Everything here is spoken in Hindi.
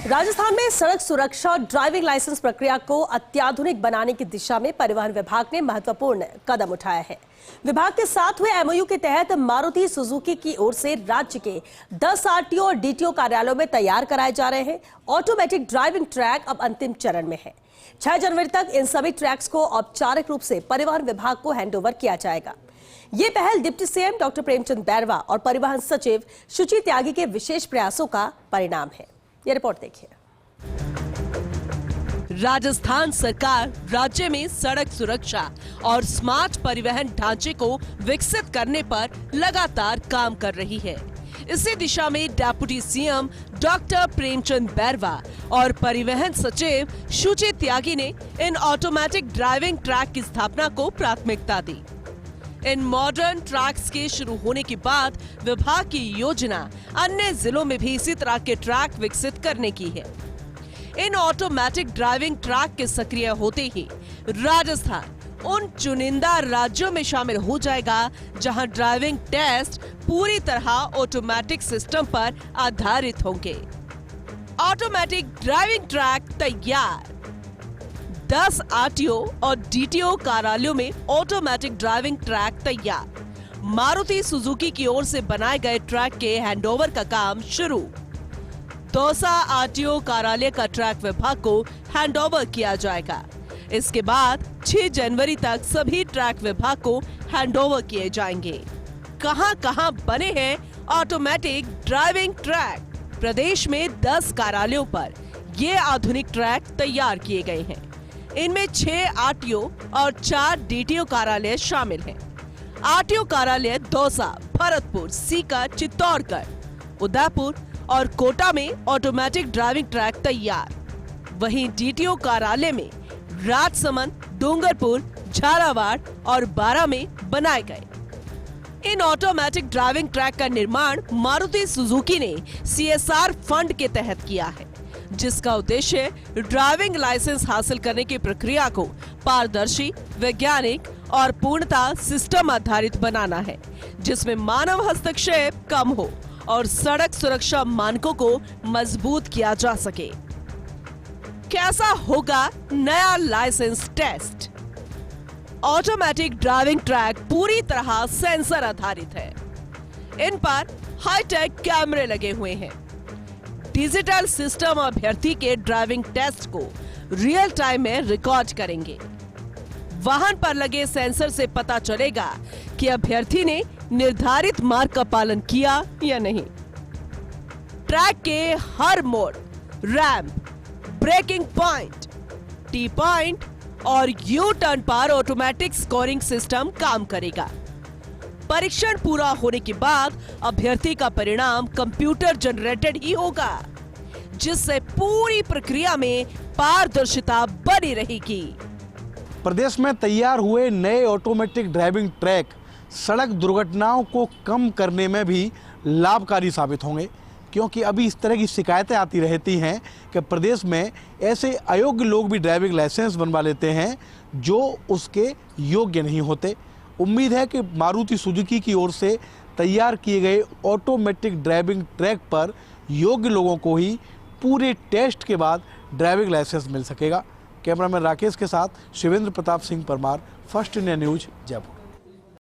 राजस्थान में सड़क सुरक्षा और ड्राइविंग लाइसेंस प्रक्रिया को अत्याधुनिक बनाने की दिशा में परिवहन विभाग ने महत्वपूर्ण कदम उठाया है। विभाग के साथ हुए एमओयू के तहत मारुति सुजुकी की ओर से राज्य के 10 आरटीओ और डीटीओ कार्यालयों में तैयार कराए जा रहे हैं। ऑटोमेटिक ड्राइविंग ट्रैक अब अंतिम चरण में है। 6 जनवरी तक इन सभी ट्रैक्स को औपचारिक रूप से परिवहन विभाग को हैंडओवर किया जाएगा। ये पहल deputy CM doctor Premchand Bairwa और परिवहन सचिव शुचि त्यागी के विशेष प्रयासों का परिणाम है। ये रिपोर्ट देखिए। राजस्थान सरकार राज्य में सड़क सुरक्षा और स्मार्ट परिवहन ढांचे को विकसित करने पर लगातार काम कर रही है। इसी दिशा में deputy CM doctor Premchand Bairwa और परिवहन सचिव शुचि त्यागी ने इन ऑटोमेटिक ड्राइविंग ट्रैक की स्थापना को प्राथमिकता दी। इन मॉडर्न ट्रैक्स के शुरू होने के बाद विभाग की योजना अन्य जिलों में भी इसी तरह के ट्रैक विकसित करने की है। इन ऑटोमेटिक ड्राइविंग ट्रैक के सक्रिय होते ही राजस्थान उन चुनिंदा राज्यों में शामिल हो जाएगा जहां ड्राइविंग टेस्ट पूरी तरह ऑटोमेटिक सिस्टम पर आधारित होंगे। ऑटोमेटिक ड्राइविंग ट्रैक तैयार। 10 आरटीओ और डीटीओ कार्यालयों में ऑटोमेटिक ड्राइविंग ट्रैक तैयार। मारुति सुजुकी की ओर से बनाए गए ट्रैक के हैंडओवर का काम शुरू। दौसा आरटीओ कार्यालय का ट्रैक विभाग को हैंडओवर किया जाएगा। इसके बाद 6 जनवरी तक सभी ट्रैक विभाग को हैंडओवर किए जाएंगे। कहां-कहां बने हैं ऑटोमेटिक ड्राइविंग ट्रैक? प्रदेश में 10 कार्यालयों पर ये आधुनिक ट्रैक तैयार किए गए हैं। इनमें 6 आरटीओ और 4 डीटीओ कार्यालय शामिल हैं। आरटीओ कार्यालय दौसा, भरतपुर, सीकर, चित्तौड़गढ़, उदयपुर और कोटा में ऑटोमेटिक ड्राइविंग ट्रैक तैयार। वहीं डीटीओ कार्यालय में राजसमंद, डूंगरपुर, झालावाड़ और बारा में बनाए गए। इन ऑटोमेटिक ड्राइविंग ट्रैक का निर्माण मारुति सुजुकी ने सीएसआर फंड के तहत किया है, जिसका उद्देश्य ड्राइविंग लाइसेंस हासिल करने की प्रक्रिया को पारदर्शी, वैज्ञानिक और पूर्णतः सिस्टम आधारित बनाना है, जिसमें मानव हस्तक्षेप कम हो और सड़क सुरक्षा मानकों को मजबूत किया जा सके। कैसा होगा नया licence test? Automatic driving track पूरी तरह सेंसर आधारित है। इन पर हाईटेक कैमरे लगे हुए हैं। डिजिटल सिस्टम अभ्यर्थी के ड्राइविंग टेस्ट को रियल टाइम में रिकॉर्ड करेंगे। वाहन पर लगे सेंसर से पता चलेगा कि अभ्यर्थी ने निर्धारित मार्ग का पालन किया या नहीं। ट्रैक के हर मोड़, ramp, braking point, T point और यू टर्न पर ऑटोमेटिक स्कोरिंग सिस्टम काम करेगा। परीक्षण पूरा होने के बाद अभ्यर्थी का परिणाम कंप्यूटर जनरेटेड ही होगा, जिससे पूरी प्रक्रिया में पारदर्शिता बनी रहेगी। प्रदेश में तैयार हुए नए ऑटोमेटिक ड्राइविंग ट्रैक सड़क दुर्घटनाओं को कम करने में भी लाभकारी साबित होंगे, क्योंकि अभी इस तरह की शिकायतें आती रहती हैं कि प्रदेश में ऐसे अयोग्य लोग भी ड्राइविंग लाइसेंस बनवा लेते हैं जो उसके योग्य नहीं होते। उम्मीद है कि मारुति सुजुकी की ओर से तैयार किए गए ऑटोमेटिक ड्राइविंग ट्रैक पर योग्य लोगों को ही पूरे टेस्ट के बाद ड्राइविंग लाइसेंस मिल सकेगा। कैमरामैन राकेश के साथ Shivendra Pratap Singh Parmar, first India news, Jaipur.